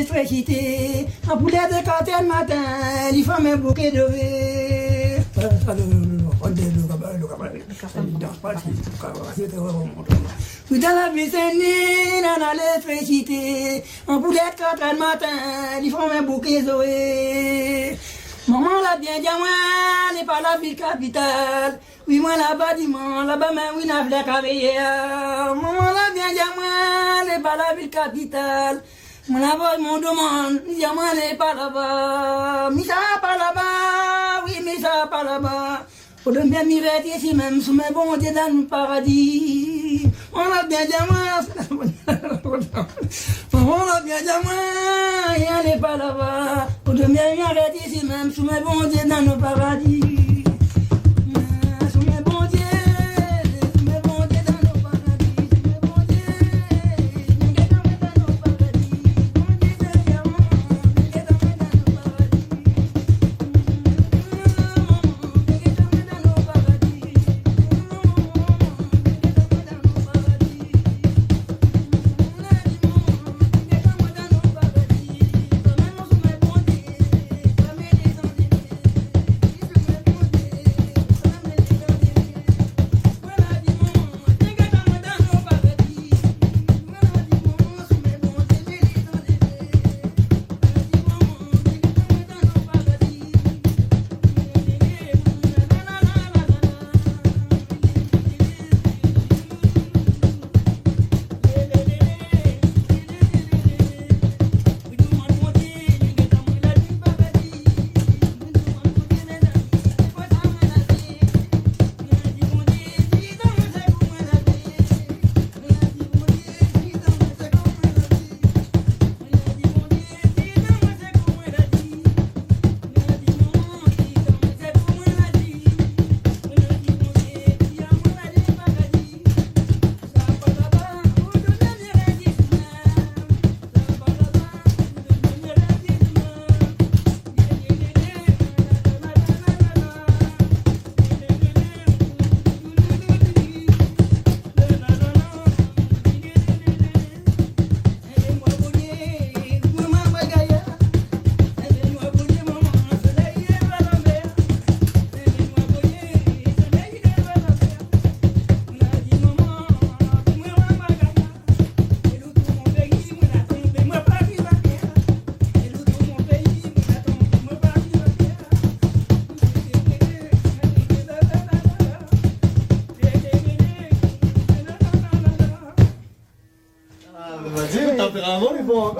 l'électricité. En poulet de quartier le matin, il faut un bouquet de verre. Dans la piscine, dans l'électricité. En poulet de quartier le matin, il faut un bouquet de verre. Maman l'a bien dit, moi, n'est pas la ville capitale. Oui, moi là-bas, dis-moi, là-bas, mais oui, n'a pas travailler. Maman l'a bien dit, moi, n'est pas la ville capitale. Moi là-bas, mon demande, dis moi, n'est pas là-bas. Mais ça pas là-bas, oui, mais ça pas là-bas. Pour de bien m'y ici même, sous mes bons dieux dans le paradis. On l'a bien dit, moi, on l'a bien dit, moi, il n'est pas là-bas. Pour de bien m'y ici même, sous mes bons dieux dans le paradis. Tempéramento e bom.